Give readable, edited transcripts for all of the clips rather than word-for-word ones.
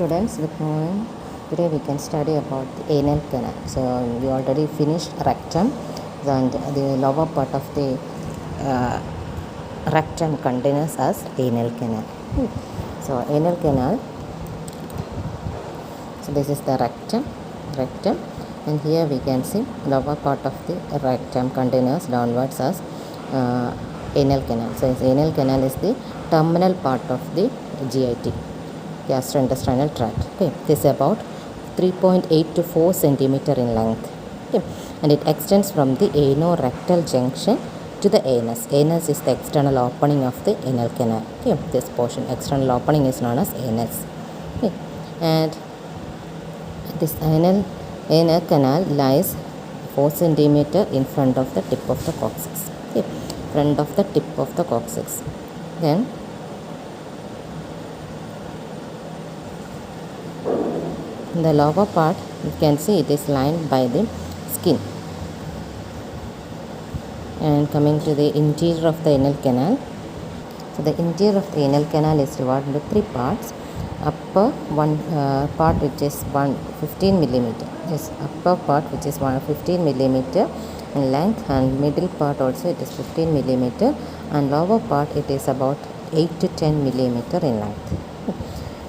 Students, good morning. Today we can study about the anal canal. So we already finished rectum, and the lower part of the rectum continues as anal canal. So anal canal. So this is the rectum, and here we can see lower part of the rectum continues downwards as anal canal. So anal canal is the terminal part of the GIT. Gastrointestinal tract. Okay, this is about 3.8 to 4 centimeter in length. Okay, and it extends from the anorectal junction to the anus. Anus is the external opening of the anal canal. Okay, this portion, external opening, is known as anus. Okay, and this anal canal lies 4 centimeter in front of the tip of the coccyx. Okay, front of the tip of the coccyx. Then in the lower part, you can see it is lined by the skin. And coming to the interior of the anal canal. So the interior of the anal canal is divided into three parts. Upper one part which is 15 millimeter. This upper part which is 15 millimeter in length, and middle part also it is 15 millimeter, and lower part it is about 8 to 10 millimeter in length.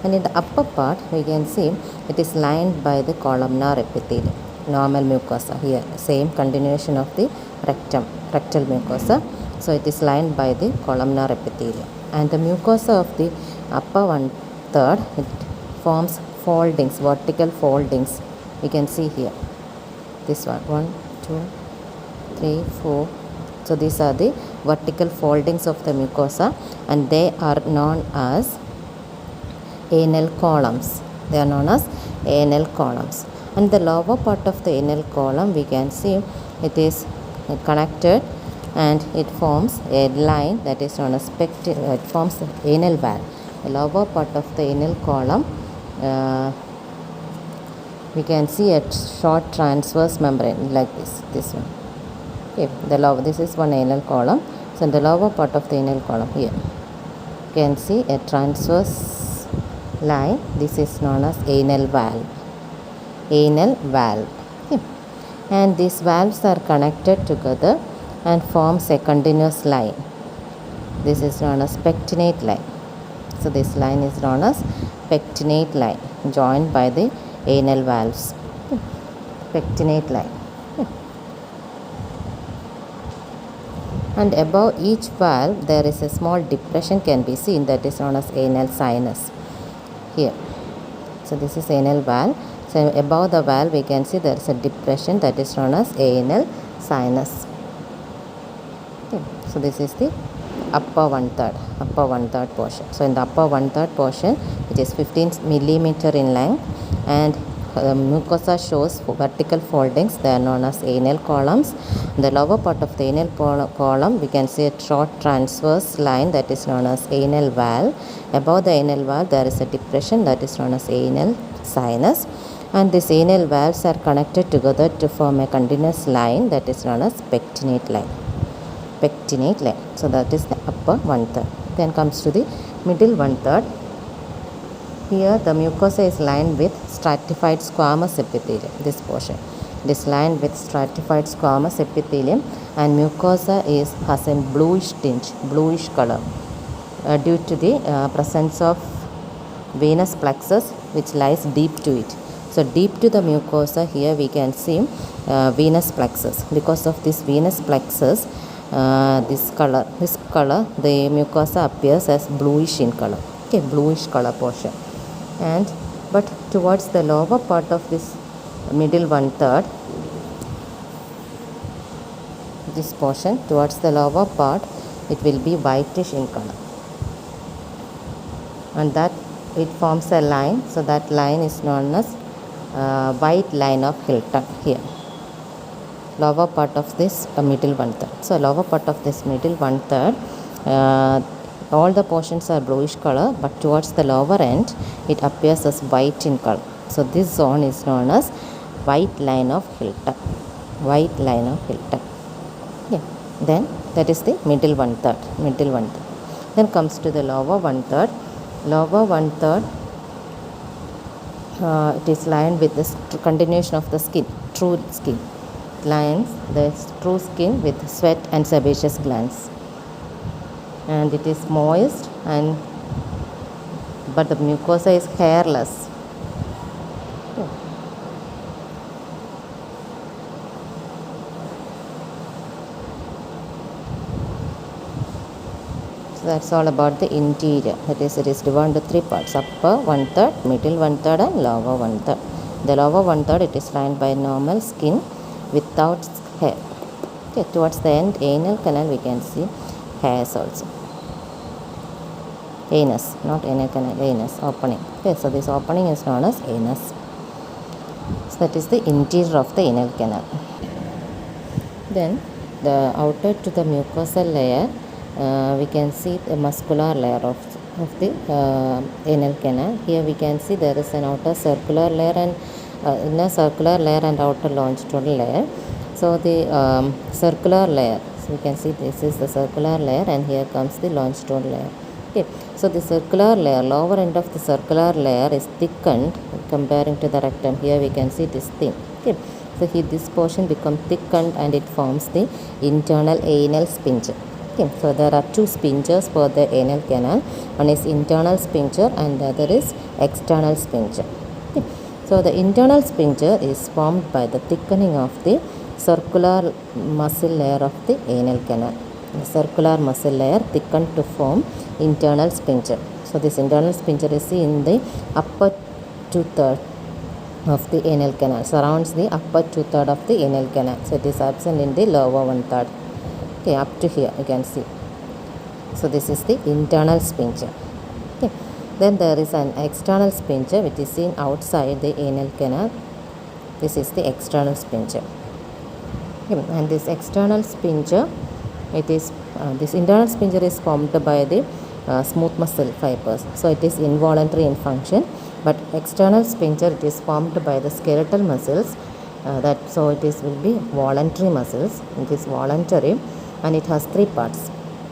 And in the upper part we can see it is lined by the columnar epithelium, normal mucosa. Here same continuation of the rectal mucosa. So it is lined by the columnar epithelium, and the mucosa of the upper 1/3, it forms foldings, vertical foldings. We can see here this one, 1, 2, 3, 4. So these are the vertical foldings of the mucosa, and they are known as anal columns. They are known as anal columns. And the lower part of the anal column, we can see it is connected, and it forms a line that is known as it forms the anal valve. The lower part of the anal column, we can see a short transverse membrane like this one. Okay, this is one anal column. So in the lower part of the anal column, here you can see a transverse line. This is known as anal valve. Okay. And these valves are connected together and forms a continuous line. This is known as pectinate line. So this line is known as pectinate line, joined by the anal valves. Okay. Pectinate line. Okay. And above each valve there is a small depression can be seen, that is known as anal sinus. Here, so this is anal valve. So above the valve we can see there is a depression that is known as anal sinus. Okay. So this is the upper one third portion. So in the upper 1/3 portion, it is 15 millimeter in length, and mucosa shows vertical foldings. They are known as anal columns. In the lower part of the anal column, we can see a short transverse line that is known as anal valve. Above the anal valve there is a depression that is known as anal sinus, and these anal valves are connected together to form a continuous line that is known as pectinate line. So that is the upper 1/3. Then comes to the middle 1/3. Here the mucosa is lined with stratified squamous epithelium. This portion, it is lined with stratified squamous epithelium, and mucosa has a bluish color due to the presence of venous plexus which lies deep to it. So deep to the mucosa, here we can see venous plexus. Because of this venous plexus, this color, the mucosa appears as bluish in color. Okay, bluish color portion. And but towards the lower part of this middle 1/3, this portion, towards the lower part, it will be whitish in color, and that it forms a line. So that line is known as white line of Hilton. Here, lower part of this middle 1/3. So lower part of this middle 1/3, all the portions are bluish color, but towards the lower end it appears as white in color. So this zone is known as white line of Hilton. Yeah. Then that is the middle 1/3. Then comes to the lower 1/3. it is lined with the continuation of the skin, true skin. It lines the true skin with sweat and sebaceous glands, and it is moist, and but the mucosa is hairless. So that's all about the interior. That is, it is divided into three parts: upper 1/3, middle 1/3, and lower 1/3. The lower 1/3, it is lined by normal skin without hair. Okay, towards the end, anal canal, we can see hairs also. Anus, not anal canal, anus opening. Okay, so this opening is known as anus. So that is the interior of the anal canal. Then the outer to the mucosal layer, we can see the muscular layer of the anal canal. Here we can see there is an outer circular layer and inner circular layer and outer longitudinal layer. So the circular layer, so we can see this is the circular layer, and here comes the longitudinal layer. Okay, so the circular layer, lower end of the circular layer is thickened comparing to the rectum. Here we can see it is thin. Okay, so here this portion becomes thickened and it forms the internal anal sphincter. Okay, so there are two sphincters for the anal canal. One is internal sphincter and the other is external sphincter. Okay, so the internal sphincter is formed by the thickening of the circular muscle layer of the anal canal. The circular muscle layer thickened to form internal sphincter. So this internal sphincter is in the upper 2/3 of the anal canal, surrounds the upper 2/3 of the anal canal. So it is absent in the lower 1/3. Okay, up to here you can see. So this is the internal sphincter. Okay, then there is an external sphincter which is seen outside the anal canal. This is the external sphincter. Okay, and this external sphincter, it is this internal sphincter is formed by the smooth muscle fibers. So it is involuntary in function, but external sphincter, it is formed by the skeletal muscles. So it is will be voluntary muscles. It is voluntary, and it has three parts.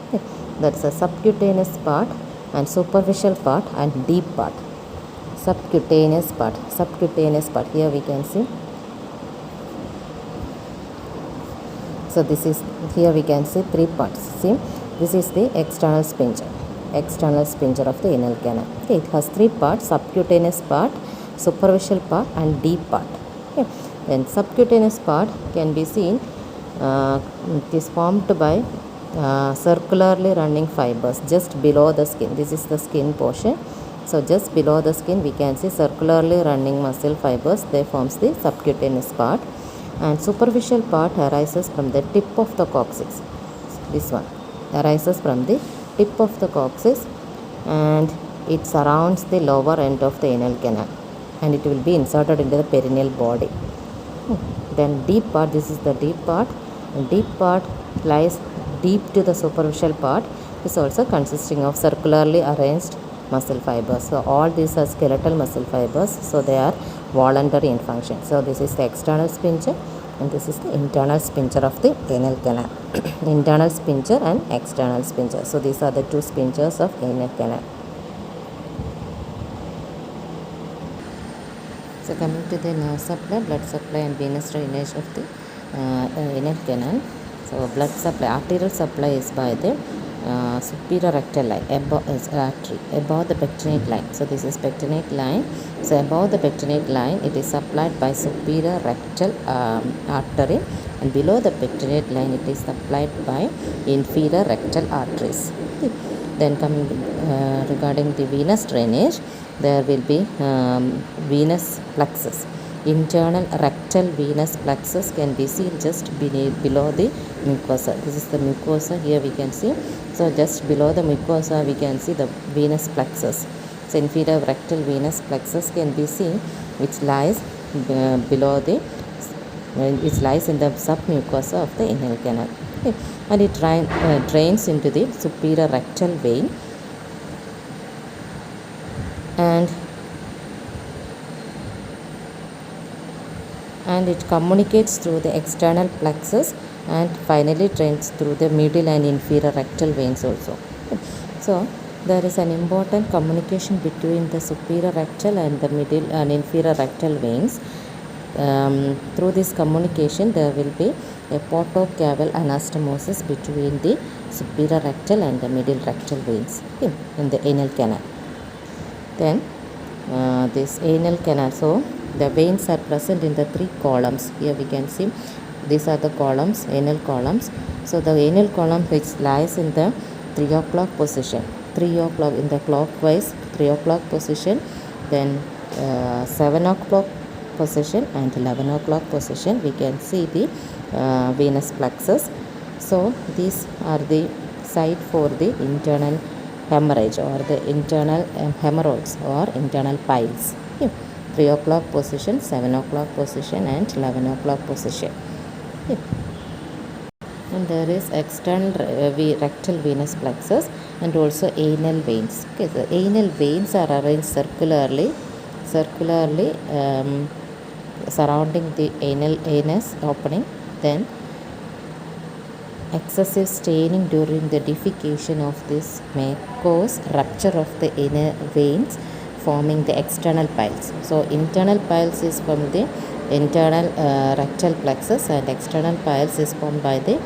Okay, that's a subcutaneous part and superficial part and deep part. Subcutaneous part. Here we can see. So this is, here we can see three parts. See, this is the external sphincter of the anal canal. Okay, it has three parts: subcutaneous part, superficial part, and deep part. Okay, then subcutaneous part can be seen. It is formed by circularly running fibers just below the skin. This is the skin portion. So just below the skin we can see circularly running muscle fibers. They forms the subcutaneous part. And superficial part arises from the tip of the coccyx. This one arises from the tip of the coccyx, and it surrounds the lower end of the anal canal, and it will be inserted into the perineal body. Then deep part, this is the deep part. And deep part lies deep to the superficial part. Is also consisting of circularly arranged muscle fibers. So all these are skeletal muscle fibers, so they are voluntary in function. So this is the external sphincter, and this is the internal sphincter of the anal canal. Internal sphincter and external sphincter. So these are the two sphincters of anal canal. So coming to the nerve supply, blood supply, and venous drainage of the anal canal. So blood supply, arterial supply is by the superior rectal line, above the pectinate line. So this is pectinate line. So above the pectinate line, it is supplied by superior rectal artery, and below the pectinate line, it is supplied by inferior rectal arteries. Okay. Then coming regarding the venous drainage, there will be venous plexus. Internal rectal venous plexus can be seen just below the mucosa. This is the mucosa. Here we can see. So just below the mucosa we can see the venous plexus. So inferior rectal venous plexus can be seen, which lies below the which lies in the submucosa of the anal canal. Okay. And it drains into the superior rectal vein, and it communicates through the external plexus, and finally drains through the middle and inferior rectal veins also. So There is an important communication between the superior rectal and the middle and inferior rectal veins. Through this communication, there will be a portocaval anastomosis between the superior rectal and the middle rectal veins, okay, in the anal canal. Then this anal canal, so the veins are present in the 3 columns. Here we can see these are the columns, anal columns. So the anal column which lies in the 3 o'clock position, 3 o'clock in the clockwise 3 o'clock position, then 7 o'clock position and 11 o'clock position. We can see the venous plexus. So these are the site for the internal hemorrhage or the internal hemorrhoids or internal piles. Okay. 3 o'clock position, 7 o'clock position and 11 o'clock position. Okay. And there is external rectal venous plexus and also anal veins. Okay, the anal veins are arranged circularly surrounding the anus opening. Then excessive staining during the defecation of this may cause rupture of the inner veins, forming the external piles. So internal piles is from the internal rectal plexus and external piles is formed by the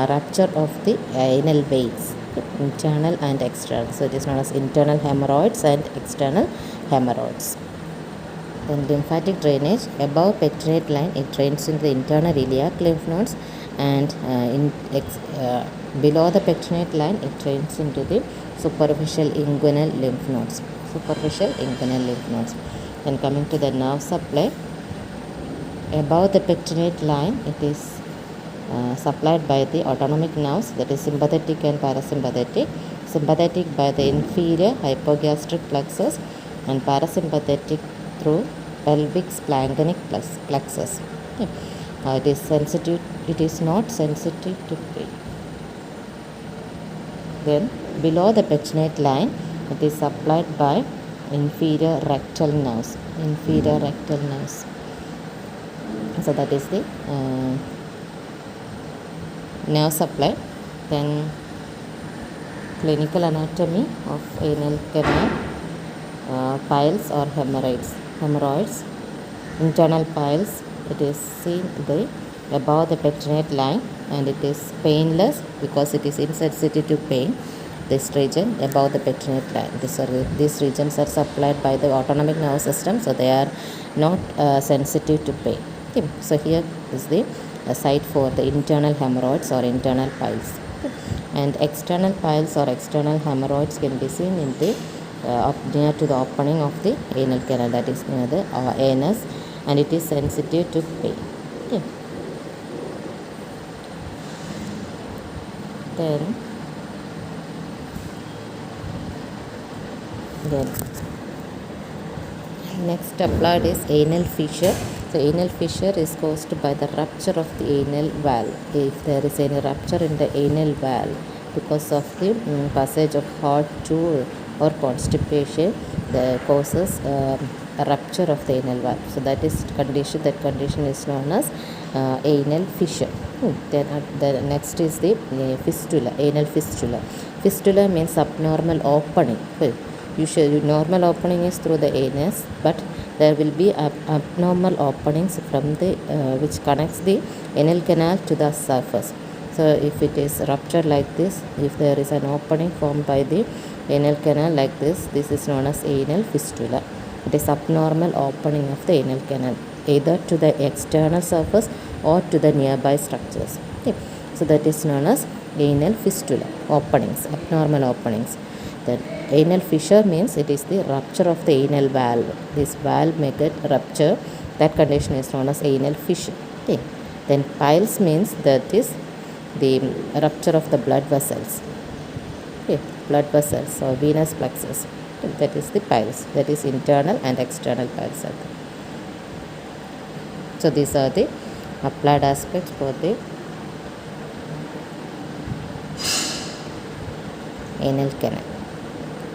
rupture of the anal veins, internal and external. So it is known as internal hemorrhoids and external hemorrhoids. Then lymphatic drainage. Above pectinate line, it drains into the internal iliac lymph nodes, and below the pectinate line, it drains into the superficial inguinal lymph nodes. Then coming to the nerve supply, above the pectinate line, it is supplied by the autonomic nerves, that is sympathetic and parasympathetic. Sympathetic by the inferior hypogastric plexus and parasympathetic through pelvic splanchnic plexus. Okay. It is not sensitive to pain. Then below the pectinate line, it is supplied by inferior rectal nerves. So that is the nerve supply. Then clinical anatomy of anal canal, piles or hemorrhoids. Internal piles, it is seen above the pectinate line, and it is painless because it is insensitive to pain. This region above the pectinate line, these regions are supplied by the autonomic nervous system, so they are not sensitive to pain. Okay. So here is the site for the internal hemorrhoids or internal piles. Okay. And external piles or external hemorrhoids can be seen in the near to the opening of the anal canal, that is near the anus, and it is sensitive to pain. Okay. Then next applied is anal fissure. So anal fissure is caused by the rupture of the anal valve. If there is any rupture in the anal valve because of the passage of hot stool or constipation, that causes a rupture of the anal valve. So that condition is known as anal fissure. Then the next is the fistula, anal fistula. Fistula means abnormal opening. Usually normal opening is through the anus, but there will be abnormal openings from the which connects the anal canal to the surface. So if it is ruptured like this, if there is an opening formed by the anal canal like this is known as anal fistula. It is abnormal opening of the anal canal, either to the external surface or to the nearby structures. Okay. So that is known as anal fistula, openings, abnormal openings. Then anal fissure means it is the rupture of the anal valve. This valve may get rupture. That condition is known as anal fissure. Okay. Then piles means that is the rupture of the blood vessels. Okay. Blood vessels or venous plexus. Okay. That is the piles. That is internal and external piles. So these are the applied aspects for the anal canal.